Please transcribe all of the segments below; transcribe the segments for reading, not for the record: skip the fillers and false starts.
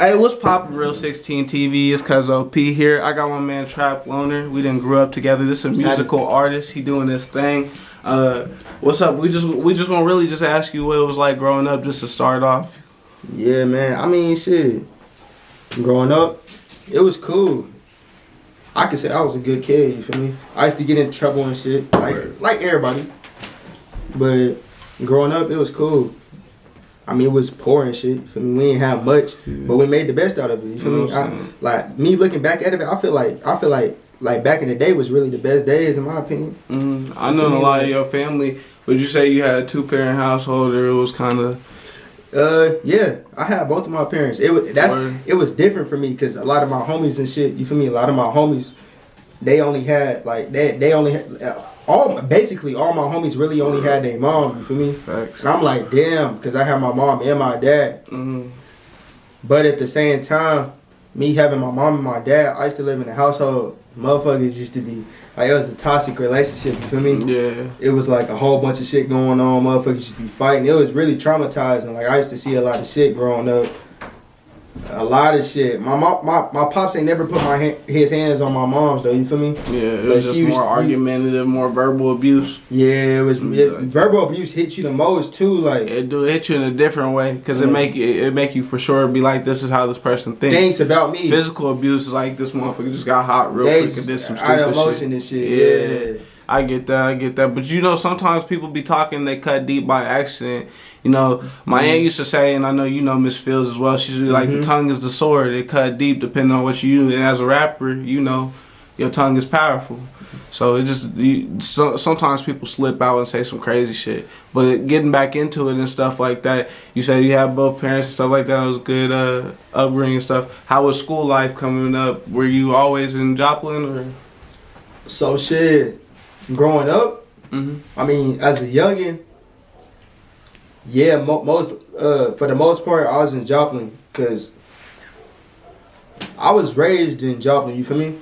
Hey, what's poppin', Real 16 TV? It's Cuz OP here. I got my man Trap Loner. We didn't grow up together. This is a musical artist. He doing this thing. What's up? We just gonna really just ask you what it was like growing up, just to start off. Yeah, man. I mean, shit. Growing up, it was cool. I could say I was a good kid. You feel me? I used to get in trouble and shit, like everybody. But growing up, it was cool. I mean, it was poor and shit. You feel me? We didn't have much, but we made the best out of it. You feel me? Like me looking back at it, I feel like back in the day was really the best days in my opinion. I know a lot of your family. Would you say you had a 2-parent household, or it was kind of? Yeah, I had both of my parents. It was different for me because a lot of my homies and shit. You feel me? A lot of my homies, they only had basically all my homies really only had their mom. You feel me? Facts. And I'm like, damn, because I have my mom and my dad. But at the same time, me having my mom and my dad, I used to live in a household. Motherfuckers used to be like, it was a toxic relationship. You feel me? Yeah. It was like a whole bunch of shit going on. Motherfuckers used to be fighting. It was really traumatizing. Like I used to see a lot of shit growing up. A lot of shit. My pops ain't never put his hands on my mom's though. You feel me? Yeah, it was just more argumentative, more verbal abuse. Yeah, verbal abuse hit you the most too. Like it hit you in a different way because it make you for sure be like, this is how this person thinks about me. Physical abuse is like, this motherfucker just got hot real quick and did some stupid emotion and shit. Yeah. I get that. But you know, sometimes people be talking, they cut deep by accident. You know, my aunt used to say, and I know you know Miss Fields as well, she's like, the tongue is the sword. It cut deep depending on what you use. And as a rapper, you know, your tongue is powerful. So it just, sometimes people slip out and say some crazy shit. But getting back into it and stuff like that, you said you have both parents and stuff like that. It was good upbringing and stuff. How was school life coming up? Were you always in Joplin or? So shit. Growing up, I mean, as a youngin', yeah, for the most part, I was in Joplin because I was raised in Joplin. You feel me?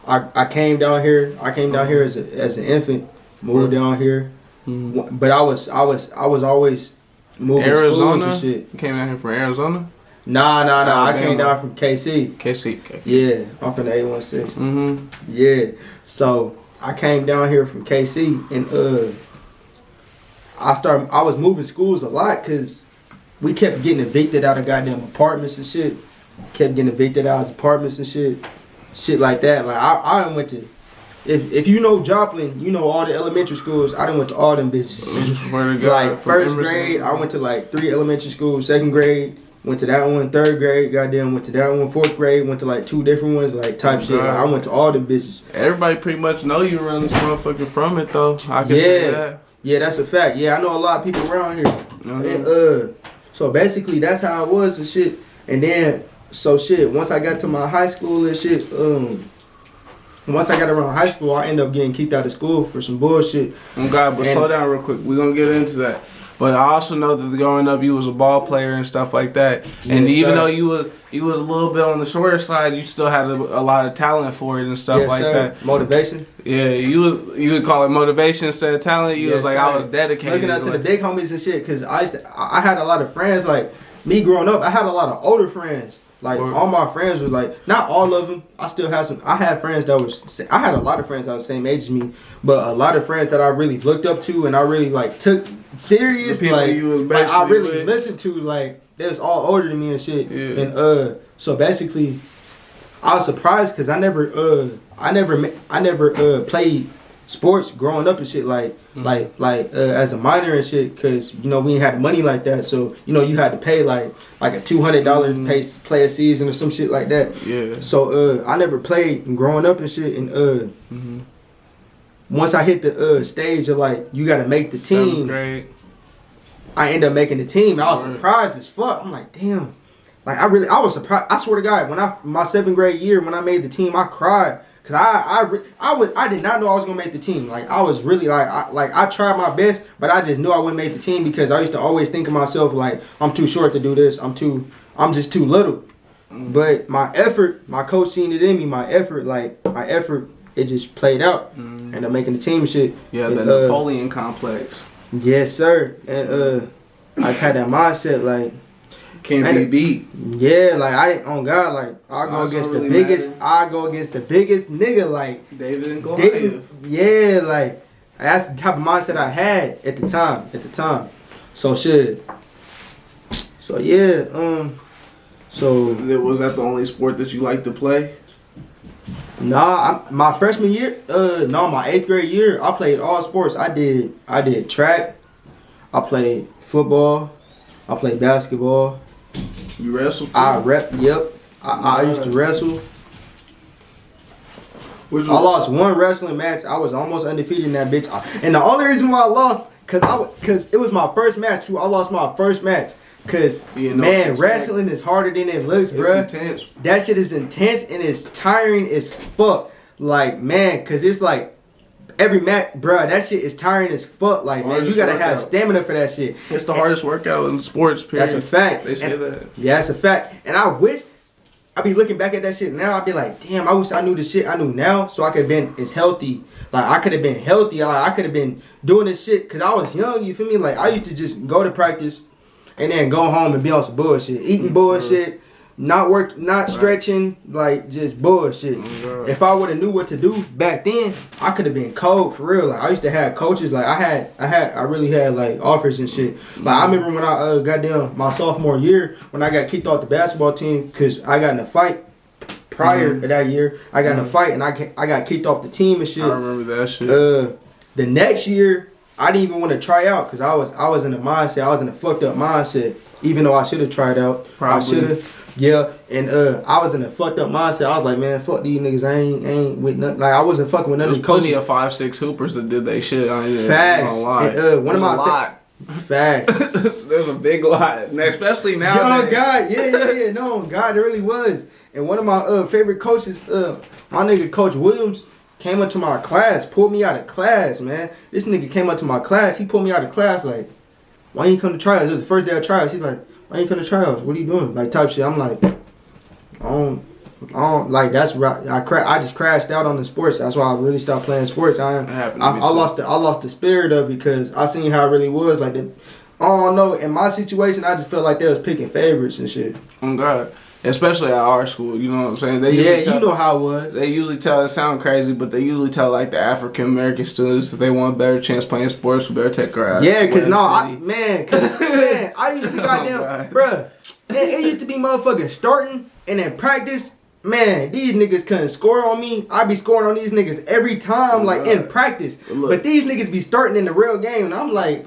I came down here. As an infant, moved down here, but I was always moving Arizona? Schools and shit. You came down here from Arizona? Nah. I came down from KC. KC. Yeah, I'm from the 816. Yeah, so I came down here from KC and I was moving schools a lot because we kept getting evicted out of goddamn apartments and shit. Kept getting evicted out of apartments and shit like that. Like I done went to, if you know Joplin, you know all the elementary schools. I done went to all them bitches. Like first grade, I went to like 3 elementary schools. Second grade, went to that one. Third grade, goddamn, went to that one. Fourth grade, went to like 2 different ones, like type shit. Like, I went to all the bitches. Everybody pretty much know you run this motherfucker from it though. I can say that. Yeah, that's a fact. Yeah, I know a lot of people around here. And so basically that's how it was and shit. And then once I got to my high school and shit, once I got around high school, I ended up getting kicked out of school for some bullshit. Oh God, but slow down real quick. We're gonna get into that. But I also know that growing up, you was a ball player and stuff like that. And even though you was a little bit on the shorter side, you still had a lot of talent for it and stuff like that. Motivation. Yeah, you would call it motivation instead of talent. You was like, I was dedicated. Looking up to the big homies and shit, because I had a lot of friends. Like me growing up, I had a lot of older friends. Like all my friends were like, not all of them. I still have some. I had friends that I had a lot of friends that was the same age as me, but a lot of friends that I really looked up to and I really like took serious. Like I really listened to. Like they was all older than me and shit. Yeah. And so basically, I was surprised because I never played sports growing up and shit like as a minor and shit, because you know we ain't had money like that, so you know you had to pay like a $200 play a season or some shit like that. Yeah. So I never played growing up and shit, and once I hit the stage of like you got to make the team, 7th grade. I ended up making the team. And I was surprised as fuck. I'm like, damn. Like I was surprised. I swear to God, when my 7th grade year when I made the team, I cried. Cause I did not know I was gonna make the team. Like I was really I tried my best, but I just knew I wouldn't make the team because I used to always think of myself like I'm too short to do this. I'm just too little. But my effort, my coach seen it in me. My effort, it just played out. And I'm making the team and shit. Yeah, the Napoleon complex. Yes, sir. And I just had that mindset like Can't be beat. Yeah, like I didn't. On God, like I go against the biggest. I go against the biggest nigga, like David and Goliath. Yeah, like that's the type of mindset I had at the time. So shit. So yeah. So was that the only sport that you liked to play? Nah, my freshman year. My 8th grade year, I played all sports. I did track. I played football. I played basketball. You wrestled? Yep. I used to wrestle. I lost one wrestling match. I was almost undefeated in that bitch. And the only reason why I lost, cause it was my first match too. I lost my first match. Cause man, wrestling is harder than it looks, bruh. It's intense. That shit is intense and it's tiring as fuck. Like man, cause it's like every match, bruh, that shit is tiring as fuck. Like man, you gotta have stamina for that shit. It's the hardest workout in sports. Period. That's a fact. They say that. Yeah, that's a fact. And I wish I be looking back at that shit now. I be like, damn, I wish I knew the shit I knew now, so I could have been as healthy. Like I could have been healthy. Like I could have been doing this shit because I was young. You feel me? Like I used to just go to practice. And then go home and be on some bullshit. Eating bullshit, not stretching, like just bullshit. If I would have knew what to do back then, I could have been cold for real. Like I used to have coaches, like I really had like offers and shit. Like I remember when I got down my sophomore year, when I got kicked off the basketball team because I got in a fight prior to that year. I got in a fight and I got kicked off the team and shit. I remember that shit. The next year, I didn't even want to try out because I was in a mindset. I was in a fucked up mindset. Even though I should have tried out. Probably. I should have. Yeah. And I was in a fucked up mindset. I was like, man, fuck these niggas. I ain't with nothing. Like I wasn't fucking with none of the coaches. Plenty of 5'6" hoopers that did they shit. I ain't Facts. And, one of my lot. Facts. There's a big lot, especially now. Oh God, yeah. No, God, it really was. And one of my favorite coaches, my nigga Coach Williams, came up to my class, pulled me out of class, man. This nigga came up to my class. He pulled me out of class like, why you come to tryouts? It was the first day of tryouts. He's like, why you come to tryouts? What are you doing? Like type shit. I'm like, I don't like that's right. I just crashed out on the sports. That's why I really stopped playing sports. I lost the spirit of it because I seen how it really was. Like I don't know. In my situation, I just felt like they was picking favorites and shit. Oh God. Especially at our school, you know what I'm saying? You know how it was. They usually tell, it sound crazy, but they usually tell like the African American students if they want a better chance playing sports, we better take our ass. Yeah, cause I used to goddamn, bruh. It used to be motherfucking starting and then practice. Man, these niggas couldn't score on me. I be scoring on these niggas every time, like in practice. But these niggas be starting in the real game, and I'm like.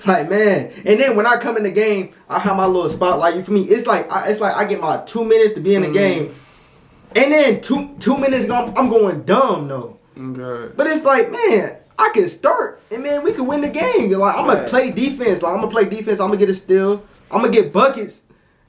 Like man, and then when I come in the game, I have my little spotlight. You for me? It's like I get my 2 minutes to be in the game, and then two minutes I'm going dumb though. Okay. But it's like man, I can start and man we can win the game. You're like I'm gonna play defense. Like I'm gonna play defense. I'm gonna get a steal. I'm gonna get buckets.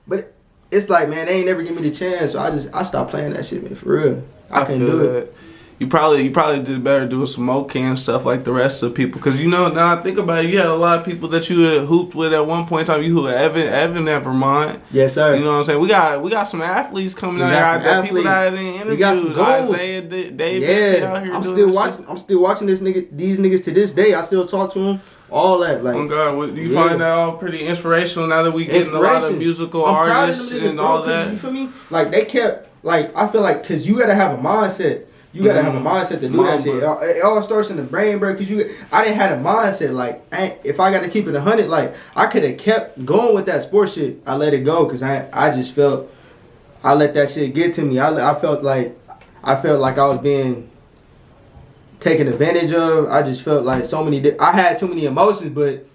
But it's like man, they ain't never give me the chance. So I stopped playing that shit, man. For real, I couldn't do it. You probably did better doing some OCAM stuff like the rest of the people. Because, you know, now I think about it, you had a lot of people that you had hooped with at one point in time. You had Evan at Vermont. Yes, sir. You know what I'm saying? We got some athletes coming out here. People that I didn't interview. We got some goals. Isaiah Davis out here I'm still watching these niggas to this day. I still talk to them. All that, like. Oh God, do you find that all pretty inspirational now that we getting a lot of musical artists and all that? You feel me? Like they kept, like I feel like, cause you gotta have a mindset. You gotta have a mindset to do that shit. It all starts in the brain, bro. Cause I didn't have a mindset. Like, if I got to keep it 100, like I could have kept going with that sports shit. I let it go, cause I just felt I let that shit get to me. I felt like I was being taken advantage of. I just felt like I had too many emotions, but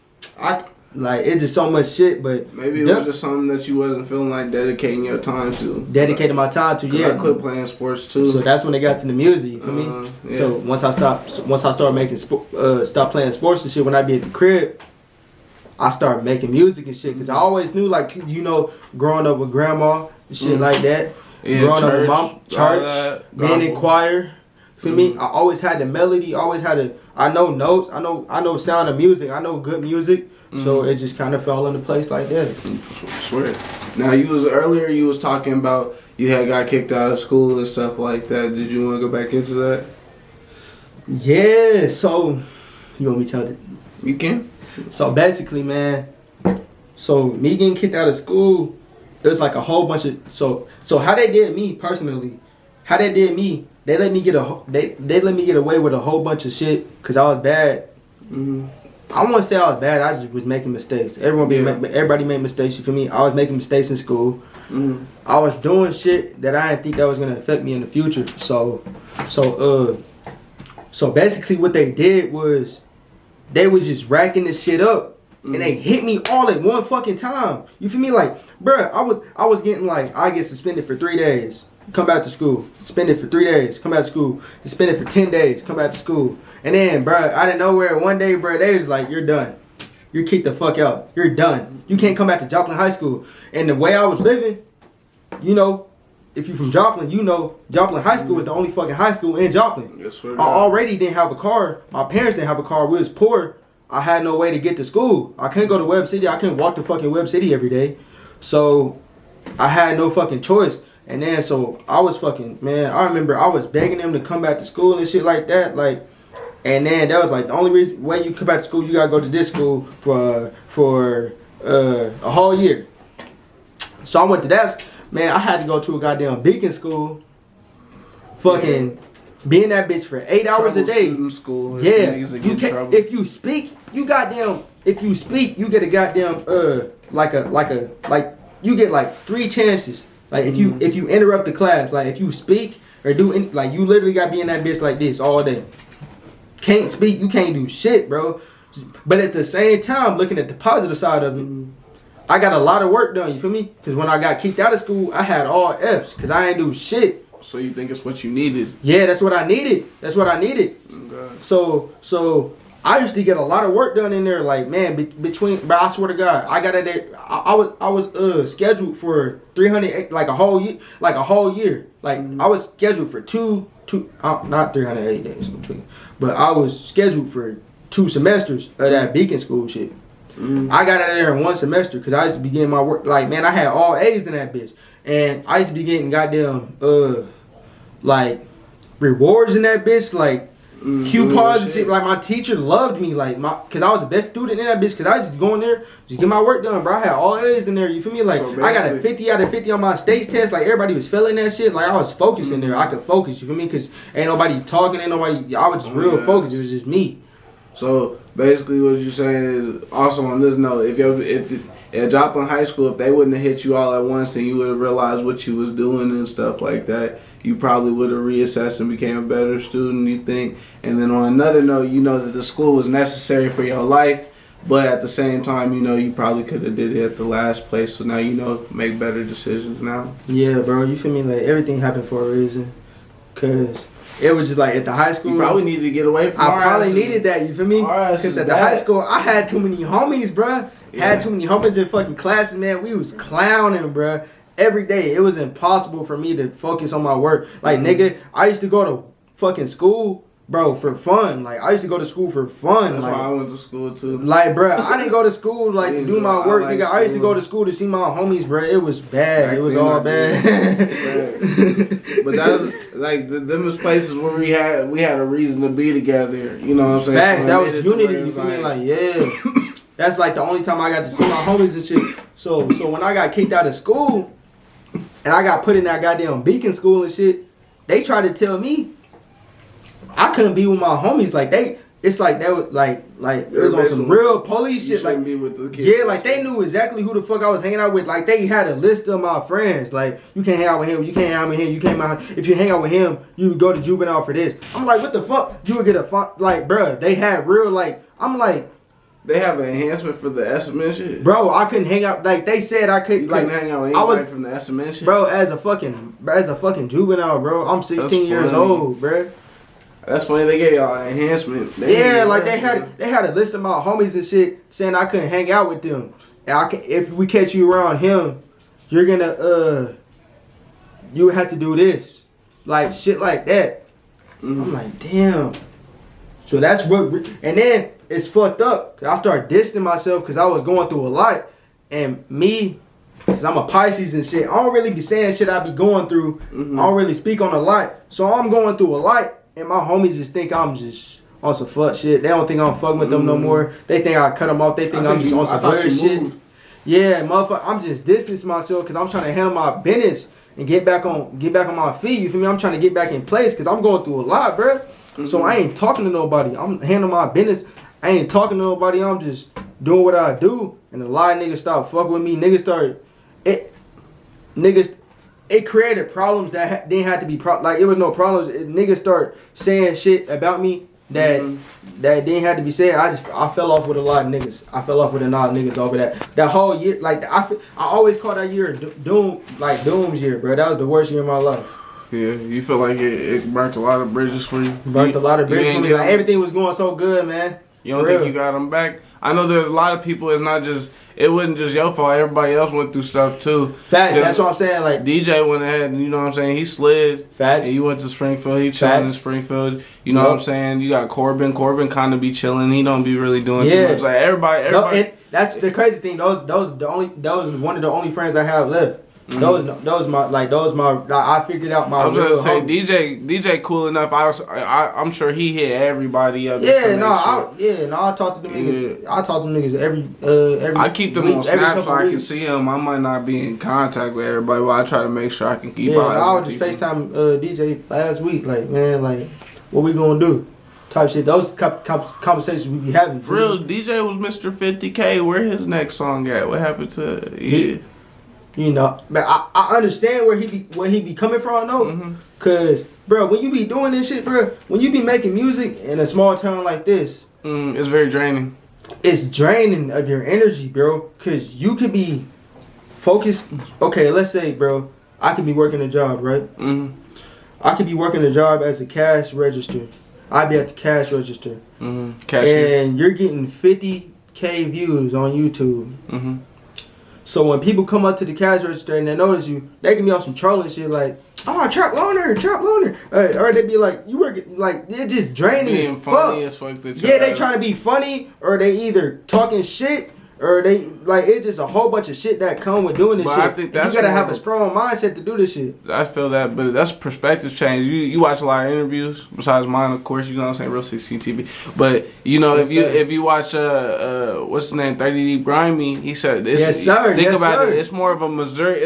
it's just so much shit, but maybe it was just something that you wasn't feeling like dedicating your time to. Dedicating my time to, yeah. I quit playing sports too. So that's when they got to the music. You feel me? Yeah. So once I started making stop playing sports and shit, when I be at the crib, I started making music and shit. Cause I always knew, like, you know, growing up with grandma and shit like that. Yeah, growing up with mom, church, being in choir. Feel me? I always had the melody. I know notes. I know sound of music. I know good music. So it just kind of fell into place like that. Swear. Now you was talking about you had got kicked out of school and stuff like that. Did you want to go back into that? Yeah. So you want me to tell it? You can. So basically, man. So me getting kicked out of school, it was like a whole bunch of so how they did me personally, how they did me, they let me get they let me get away with a whole bunch of shit because I was bad. Mm-hmm. I won't say I was bad. I just was making mistakes. Everybody made mistakes. You feel me? I was making mistakes in school. Mm-hmm. I was doing shit that I didn't think that was gonna affect me in the future. So basically, what they did was they was just racking this shit up, and they hit me all at one fucking time. You feel me? Like, bruh, I was getting like I get suspended for 3 days. Come back to school. Suspended for 3 days. Come back to school. Suspended for 10 days. Come back to school. And then, bruh, out of nowhere, one day, bruh, they was like, you're done. You're kicked the fuck out. You're done. You can't come back to Joplin High School. And the way I was living, you know, if you're from Joplin, you know Joplin High School is the only fucking high school in Joplin. Yes, sir. I already didn't have a car. My parents didn't have a car. We was poor. I had no way to get to school. I couldn't go to Webb City. I couldn't walk to fucking Webb City every day. So I had no fucking choice. And then so I was fucking, man, I remember I was begging them to come back to school and shit like that. Like, and then that was like the only way you come back to school, you gotta go to this school for a whole year. So I went to that. Man, I had to go to a goddamn Beacon school. Fucking be in that bitch for 8 hours a day. School. Yeah, you can't. If you speak, you goddamn. If you speak, you get a goddamn like you get like 3 chances. Like if you interrupt the class, like if you speak or do any, like you literally got to be in that bitch like this all day. Can't speak, you can't do shit, bro. But at the same time, looking at the positive side of it, I got a lot of work done. You feel me? Because when I got kicked out of school, I had all F's because I ain't do shit. So you think it's what you needed? Yeah, that's what I needed. That's what I needed. Okay. So I used to get a lot of work done in there. Like, man, between, but I swear to God, I got it there. I was scheduled for 300, like a whole year. Like I was scheduled for not 380 days in between, but I was scheduled for 2 semesters of that Beacon school shit. I got out of there in 1 semester because I used to be getting my work. Like, man, I had all A's in that bitch, and I used to be getting goddamn like rewards in that bitch, like coupons and shit. Like, my teacher loved me, like cause I was the best student in that bitch. Cause I just go in there, just get my work done, bro. I had all A's in there. You feel me? Like, so I got a 50 out of 50 on my state test. Like, everybody was feeling that shit. Like, I was focused in there. I could focus. You feel me? Cause ain't nobody talking. Ain't nobody. I was just real focused. It was just me. So basically, what you're saying is, also on this note, if at Joplin High School, if they wouldn't have hit you all at once and you would have realized what you was doing and stuff like that, you probably would have reassessed and became a better student, you think. And then on another note, you know that the school was necessary for your life, but at the same time, you know, you probably could have did it at the last place. So now you know, make better decisions now. Yeah, bro. You feel me? Like, everything happened for a reason. Cause it was just like at the high school. You probably needed to get away from I probably needed that, you feel me? Because at the high school, I had too many homies, bruh. Yeah. Had too many homies in fucking classes, man. We was clowning, bruh. Every day. It was impossible for me to focus on my work. Like, nigga, I used to go to fucking school, bro, for fun. Like, I used to go to school for fun. That's like, why I went to school, too. Like, bruh, I didn't go to school, like, to do my work, nigga. I used to go to school to see my homies, bruh. It was bad. It was all bad. But that was, like, them was places where we had a reason to be together. You know what I'm saying? Facts. That was unity. You feel me? Like, yeah. That's like the only time I got to see my homies and shit. So when I got kicked out of school and I got put in that goddamn Beacon school and shit, they tried to tell me I couldn't be with my homies. Like, it's like that was like it was on some real police shit. Like, be with the kids. Yeah, like they knew exactly who the fuck I was hanging out with. Like, they had a list of my friends. Like, you can't hang out with him. You can't hang out with him. You can't out. If you hang out with him, you would go to juvenile for this. I'm like, what the fuck? You would get a like, bruh. They had real like. I'm like. They have an enhancement for the SMN shit? Bro, I couldn't hang out. Like, they said I couldn't. You couldn't hang out with anybody from the SMN shit? Bro, as a fucking juvenile, bro. I'm 16 years old, bro. That's funny. They gave y'all an enhancement. Like, they had a list of my homies and shit saying I couldn't hang out with them. And if we catch you around him, you're gonna, you would have to do this. Like, shit like that. I'm like, damn. So that's what, and then it's fucked up. Cause I started distancing myself because I was going through a lot. And me, because I'm a Pisces and shit, I don't really be saying shit I be going through. I don't really speak on a lot. So I'm going through a lot. And my homies just think I'm just on some fuck shit. They don't think I'm fucking with them no more. They think I cut them off. They think I'm just on some weird shit. Yeah, motherfucker, I'm just distancing myself because I'm trying to handle my business and get back on my feet. You feel me? I'm trying to get back in place because I'm going through a lot, bro. Mm-hmm. So I ain't talking to nobody. I'm handling my business. I ain't talking to nobody. I'm just doing what I do. And a lot of niggas start fucking with me. It created problems that didn't have to be like it was no problems. Niggas start saying shit about me that didn't have to be said. I fell off with a lot of niggas. I fell off with a lot of niggas over that. That whole year, like I always call that year Doom's year, bro. That was the worst year of my life. Yeah, you feel like it burnt a lot of bridges for you. Burnt a lot of bridges for me. Like, everything was going so good, man. You don't think you got them back? I know there's a lot of people. It wasn't just your fault. Everybody else went through stuff too. Facts. That's what I'm saying. Like DJ went ahead and you know what I'm saying. He slid. Facts. And you went to Springfield. He chilling in Springfield. You know what I'm saying. You got Corbin. Corbin kind of be chilling. He don't be really doing too much. Like everybody. No, and that's the crazy thing. Those one of the only friends I have left. Mm-hmm. I figured out my. I was gonna say DJ cool enough. I'm sure he hit everybody up. I talk to them niggas. I talk to them niggas every. I keep them on Snap so I can see them. I might not be in contact with everybody, but I try to make sure I can keep. I was just FaceTime DJ last week. Like, man, like, what we gonna do? Type shit. Those conversations we be having. For real, DJ was Mr. 50K. Where his next song at? What happened to You know, but I understand where he be coming from though, cause bro, when you be doing this shit, bro, when you be making music in a small town like this, it's very draining. It's draining of your energy, bro, cause you could be focused. Okay, let's say, bro, I could be working a job, right? I could be working a job as a cash register. I'd be at the cash register, and you're getting 50K views on YouTube. So when people come up to the cash register and they notice you, they can be on some trolling shit like, "Oh, trap loaner," or they be like, "You working like they're just draining being as funny fuck." As fuck They trying to be funny, or they either talking shit, or they like it's just a whole bunch of shit that come with doing this shit. I think that's you gotta have a strong mindset to do this shit. I feel that, but that's perspective change. You watch a lot of interviews besides mine, of course. You know what I'm saying, Real 16 TV. But you know if you watch what's his name, 30 Deep Grimy, he said this. Yes, sir. Think about it. It's more of a Missouri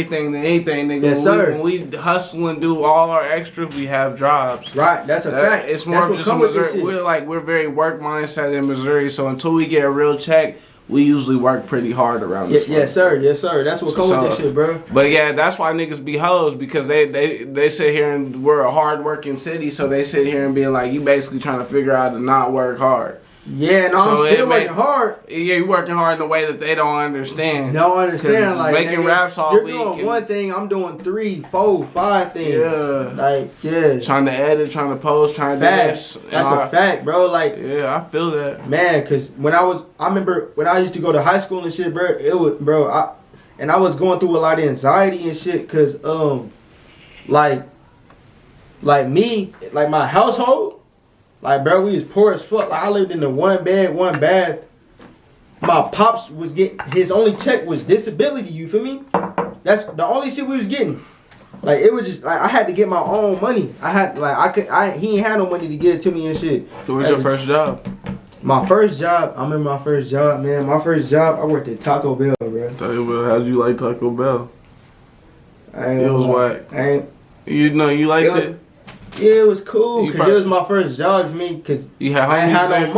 thing than anything. Nigga. Yes, sir. When we hustle and do all our extras, we have jobs. Right. That's a fact. It's more of just a Missouri. We're very work mindset in Missouri. So until we get a real check, we usually work pretty hard around this. Yes, sir. Yes, sir. That's what comes with this shit, bro. But yeah, that's why niggas be hoes, because they sit here and we're a hard working city, so they sit here and be like, you basically trying to figure out to not work hard. Yeah, no, I'm still working hard. Yeah, you're working hard in a way that they don't understand. Don't understand, like making raps all week. You're doing one thing, I'm doing 3, 4, 5 things. Yeah, trying to edit, trying to post, trying to do this. That's a fact, bro. Like, yeah, I feel that, man. Cause I remember when I used to go to high school and shit, bro. I was going through a lot of anxiety and shit, cause like me, like my household. Like, bro, we was poor as fuck. Like, I lived in the 1 bed, 1 bath. My pops was getting, his only check was disability, you feel me? That's the only shit we was getting. Like, it was just, like, I had to get my own money. He ain't had no money to give it to me and shit. So what's your first job? My first job, I remember my first job, man. My first job, I worked at Taco Bell, bro. Taco Bell, how'd you like Taco Bell? It was what? You liked it? Yeah, it was cool because it was my first job for me because I ain't had no money.